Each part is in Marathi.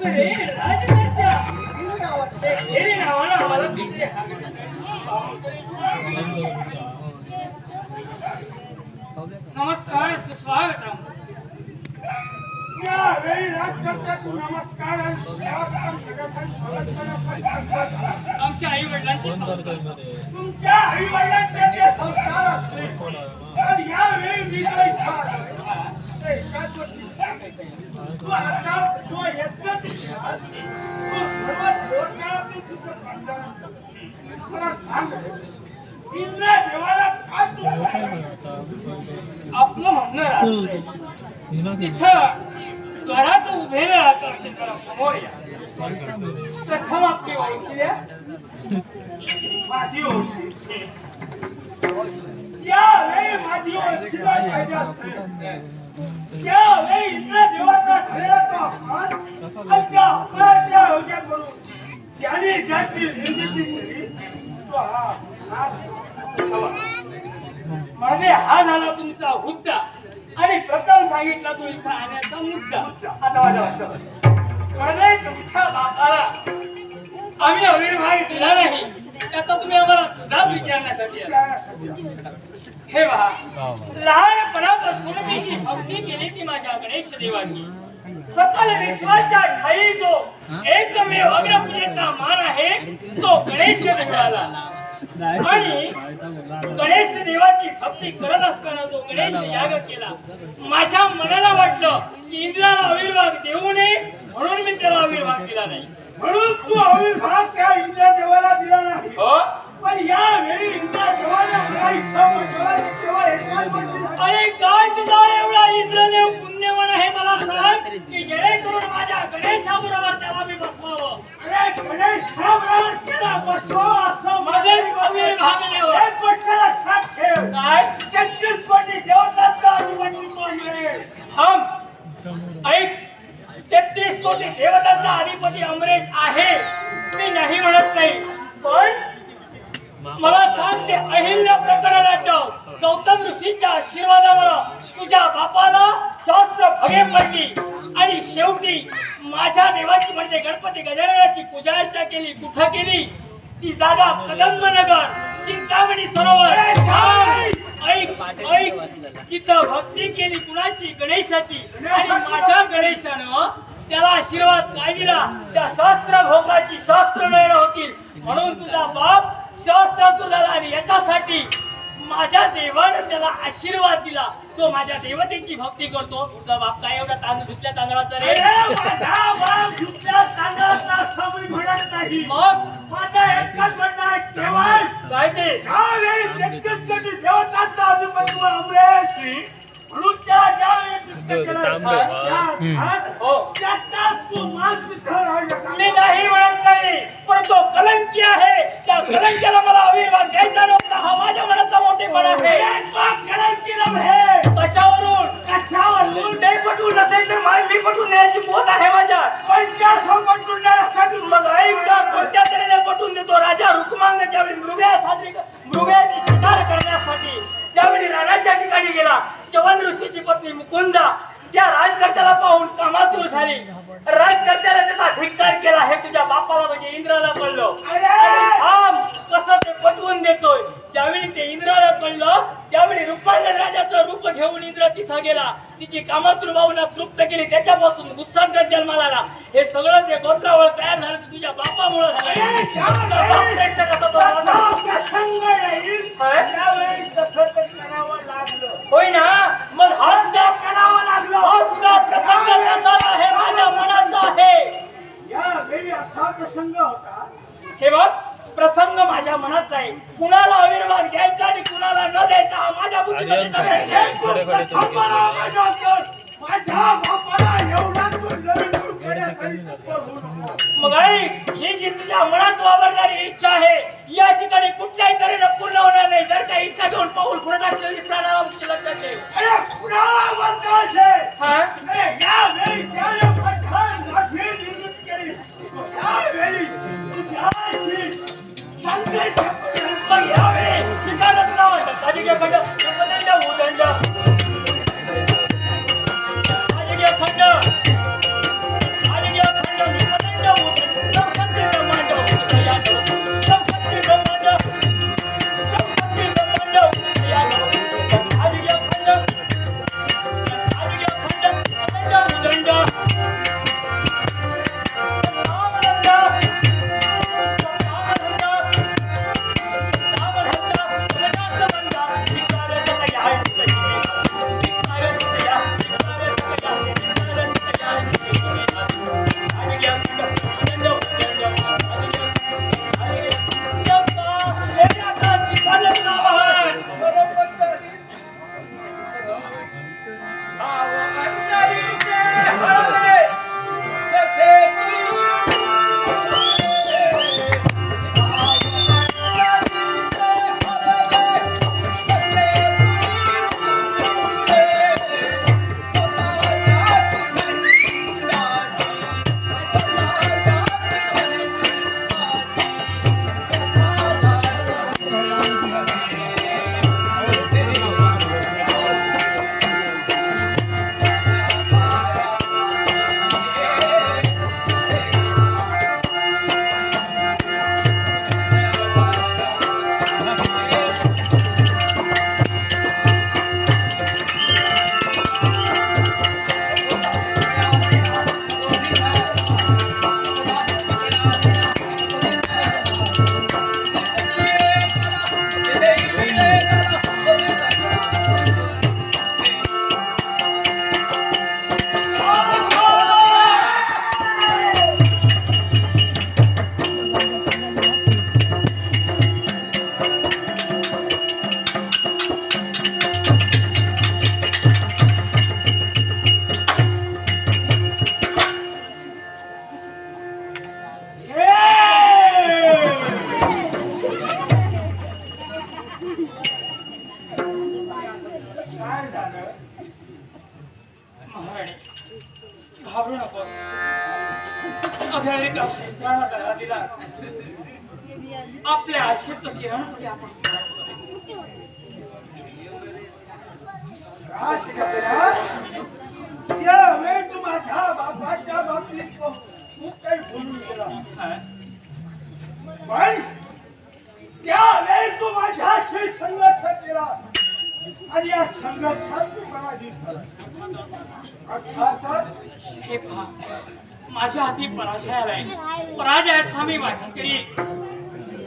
अरे राजकर्त्या हे नावानं आम्हाला बिझनेस नमस्कार सुस्वागतम या वेळी राजकर्त्या तू नमस्कार आणि स्वागतम सगळ्यांना स्वागत करण्यासाठी आमच्या आई वडिलांचे संस्कार तुमच्या आई वडिलांचे ते संस्कार असते पण या वेळी मी काही तू आता तू येतच तू सर्वात रोजगारातली तुझं बंधन मला सांग इंद्र देवाला काय तू आपलं म्हणणं असतंय तिथं घरात उभे राहत असेल तर समोर या प्रथम आपली ओळखी द्या माझी ओळखी या वेळी माझी ओळखी पाहिजे असते त्यावेळी इंद्र देवाचा ठरला तो अपमान आणि त्या अपमानाच्या योग्य करून ज्याने ज्याची निर्मिती केली तो हा म्हणजे हा झाला तुमचा हुद्दा आणि प्रथम सांगितला तो इथं आणण्याचा मुद्दा आता माझ्या लक्षात म्हणजे तुमच्या बापाला आम्ही अविर्भाव दिला नाही त्याचा तुम्ही आम्हाला तुझा विचारण्यासाठी आला हे पहा लहानपणापासून मी जी भक्ती केली ती माझ्या गणेश देवाची सकल विश्वाच्या ठाई जो एकमेव अग्रपूजेचा मान आहे तो गणेश देवाला आणि गणेश देवाची भक्ती करत असताना जो गणेश याग केला माझ्या मनाला वाटलं की इंद्राला आविर्भाव देऊ नये म्हणून मी त्याला आविर्भाव दिला नाही म्हणून तू आविर्भाव त्या इंद्र देवाला दिला नाही हो पण या वेळी इंद्र देवाने आपल्या इच्छा पटवली तेव्हा एकाच गोष्टी अरे काय तुझा एवढा इंद्रदेव पुण्यवान आहे मला सांग की जेणेकरून माझ्या गणेशाबरोबर त्याला मी बसवावं अरे गणेश बरोबर केला बसवा असं माझे आविर्भाव देवा एक गोष्ट लक्षात ठेव काय 33 कोटी देवतांचा अधिपती कोण मिळेल हम ऐक 33 कोटी देवतांचा अधिपती अमरेश आहे मी नाही म्हणत नाही पण मला सांग ते अहिल्य प्रकरण आठव गौतम ऋषीच्या आशीर्वादामुळे तुझ्या बापाला शास्त्र भगे पडली आणि शेवटी माझ्या देवाची म्हणजे गणपती गजाननाची पूजा अर्चा केली कुठं केली ती जागा कदंबनगर चिंतामणी सरोवर ऐक ऐक तिथं भक्ती केली कुणाची गणेशाची आणि माझ्या गणेशानं त्याला आशीर्वाद काय दिला त्या शास्त्र भोगाची शास्त्र नयन होतील म्हणून तुझा बाप शास्त्रातून झाला आणि याच्यासाठी माझ्या देवानं त्याला आशीर्वाद दिला तो माझ्या देवतेची भक्ती करतो तुझा बाप काय एवढा तांदूळ धुतल्या तांदळाचा रे माझा बाप दुसऱ्या तांदळाचा सवयी म्हणत नाही मग माझा एकच म्हणणं आहे केवळ काय ते यावेळी 33 कोटी देवतांचा अधिपती अमरेश म्हणून त्या मी नाही म्हणत नाही पण तो कलंकी आहे त्या कलंकीला मला आविर्भाव द्यायचा नव्हता हा माझ्या मनाचा मोठेपणा आहे कशावरून ते पटवून नसेल तर मी पटवून द्यायची पोत आहे माझ्या मग ऐक कोणत्या तऱ्हेने पटवून देतो राजा रुक्मांग ज्यावेळी मृगाची शिकार करण्यासाठी ज्यावेळी राणाच्या ठिकाणी गेला चवन ऋषीची पत्नी मुकुंदा त्या राजकर्त्याला पाहून कामातूर झाली राजकर्त्याला त्याचा धिक्कार केला हे तुझ्या बापाला म्हणजे इंद्राला कळलं थांब कसं ते पटवून देतोय ज्यावेळी ते इंद्राला कळलं त्यावेळी रुक्मांगद राजाचं रूप घेऊन इंद्र तिथं गेला तिची कामातूर भावना तृप्त केली त्याच्यापासून गुस्सांत जन्माला आला हे सगळं ते गोत्रावळ तयार झालं ते तुझ्या बापामुळे होय ना मग हा सुद्धा करावा लागलो हा सुद्धा प्रसंग तसाच आहे माझ्या मनाचा आहे यावेळी असा प्रसंग होता हे बघ प्रसंग माझ्या मनाचा आहे कुणाला आविर्भाव द्यायचा आणि कुणाला न द्यायचा हा माझ्या बुद्धीमध्ये मग ही जी तुझ्या मनात वावरणारी इच्छा आहे या ठिकाणी कुठल्याही तऱ्हेने पूर्ण होणार नाही जर का इच्छा घेऊन पाऊल पुढे टाकली प्राणायाम लक्षात ठेव खंड काय झालं? महाराणी घाबरू नकोस. अभयारिक शस्त्रांना लढा दिला. आपल्या आशेचं किरण पुढे आपण का शिकवतेला? यावेळी तू माझ्या बापाच्या बाबतीत खूप काही बोलून गेला. पण त्यावेळी तू माझ्याशी संघर्ष केला आणि या संघर्षात तू पराजित झाला. अर्थातच हे पहा, माझ्या हाती पराजय आलाय. पराजयाचा मी वाटा करील.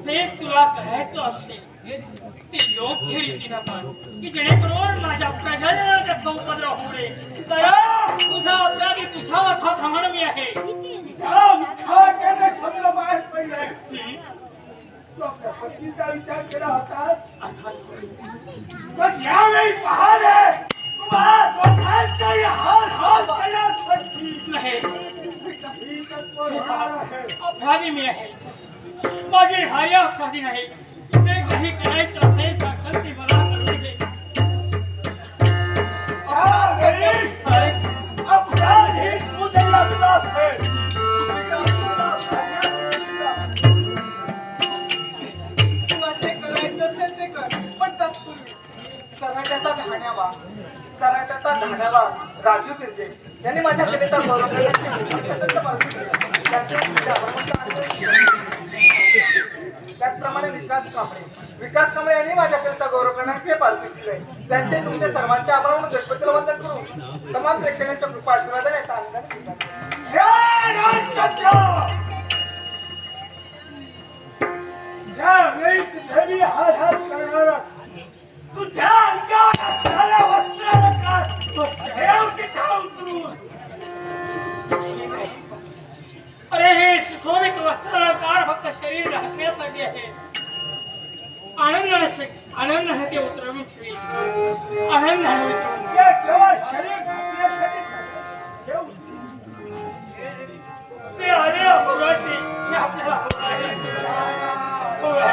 जे तुला करायचं असेल ते योग्य रीतीनं कर, की जेणेकरून माझ्या प्रजाला त्याचा उपद्रव होऊ नये. कारण तुझा अपराधी तुझ्या मताप्रमाणे मी आहे. त्या विखाट्याने सगळं बाहेर पडलंय. तू आपल्या पत्नीचा विचार केला होतास. पण यावेळी पाहाले तुम्हा दोघांचाही हाल हाल करण्यास पडतील. नाही, एकच होणार आहे. अपराधी मी आहे. माझी भार्य अपराधी नाही. जे काही करायचं असेल शासन ती मला करू दे. अपराधी तुझे लागला असेल. तुला जे करायचं असेल ते कर, पण तत्पूर्वी कराट्याचा धाण्याला राजू बिर्जे यांनी माझ्या कलेचा गौरव त्याचप्रमाणे विकास कांबळे यांनी माझ्या कलेचा गौरव करण्याचे पालखी दिले. त्यांचे तुमचे सर्वांचे आभार म्हणून गणपतीला वंदन करू तमाम प्रेक्षकांच्या कृपा आशीर्वादाने याचा आनंद यावेळी तुझे हाल हाल करणारा तुझ्या अंगावर असणाऱ्या वस्त्राला काढ. तो ठेव तिथं उतरून. ठीक आहे. अरे हे सुशोभित वस्त्र काळ फक्त शरीर ढाकण्यासाठी आहे. आनंदाने ते उतरवून ठेवी. आनंदाने उतरवून ते केवळ शरीर ढाकण्यासाठी ठेव. ते आले अपुराशी हे आपल्याला होय. होय.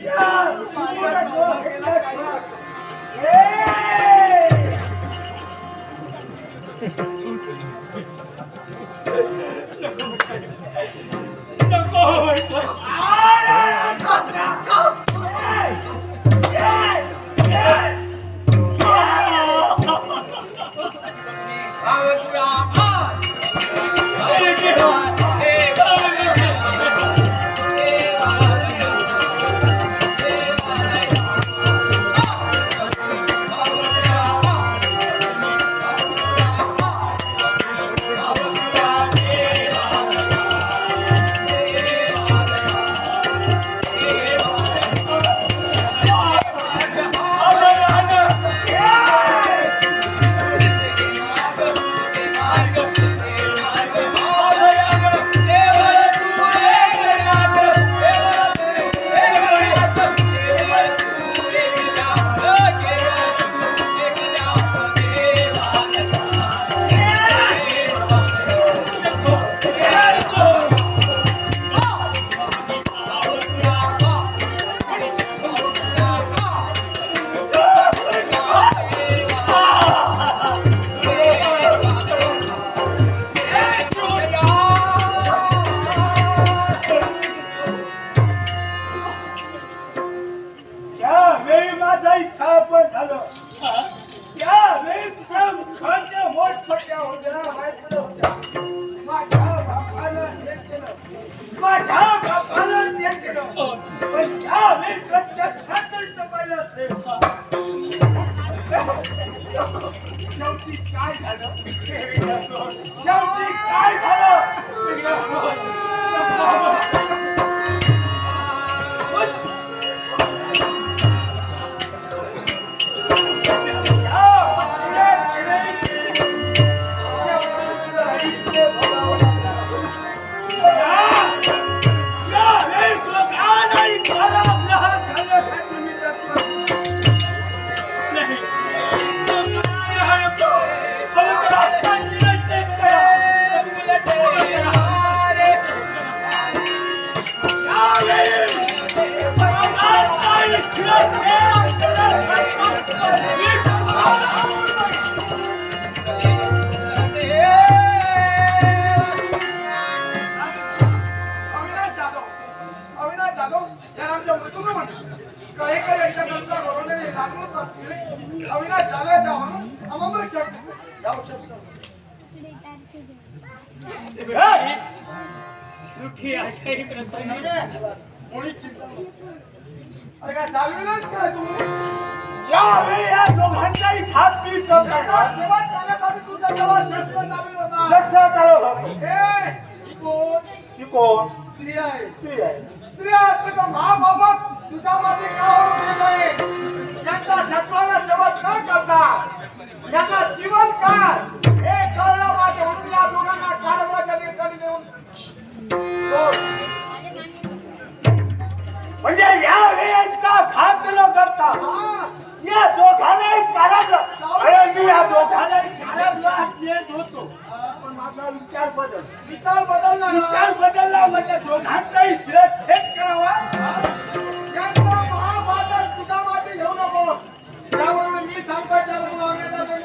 नको त्यावेळी माझा इच्छा पण झालं त्यावेळी तुझ्या मुखाच्या मोठमोठ्या होत्या माहिती होत्या माझ्या बापानं हे केलं माझ्या बापानं ते केलं पण त्यावेळी प्रत्यक्षात पाहिलं असेल शेवटी काय झालं शेवटी काय झालं सुखी अशाही प्रसंगी यावेळी या दोघांचाही हात मी कोण स्त्री आहे तुझ्या मध्ये काय त्यांचा शत्रूला शब्द न करता यांना जीवन काय हे कळलं माझे म्हणून या दोघांना कारवाच्या ठिकाणी देऊन म्हणजे यावेळी यांचा घात न करता या दोघांनाही काढायचं अरे मी या दोघांनाही काढायला येत होतो पण माझा विचार बदलला म्हणजे दोघांचाही शिरच्छेद करावा यांचा महाभारत तुझ्या मध्ये घेऊ नको त्यावरून मी सांगतो त्याला वागण्याचा नको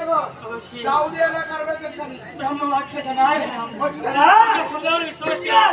जाऊ दे ना कारवाई ठिकाणी ब्रह्मवाक्य नाही शब्दावर विश्वास ठेवा.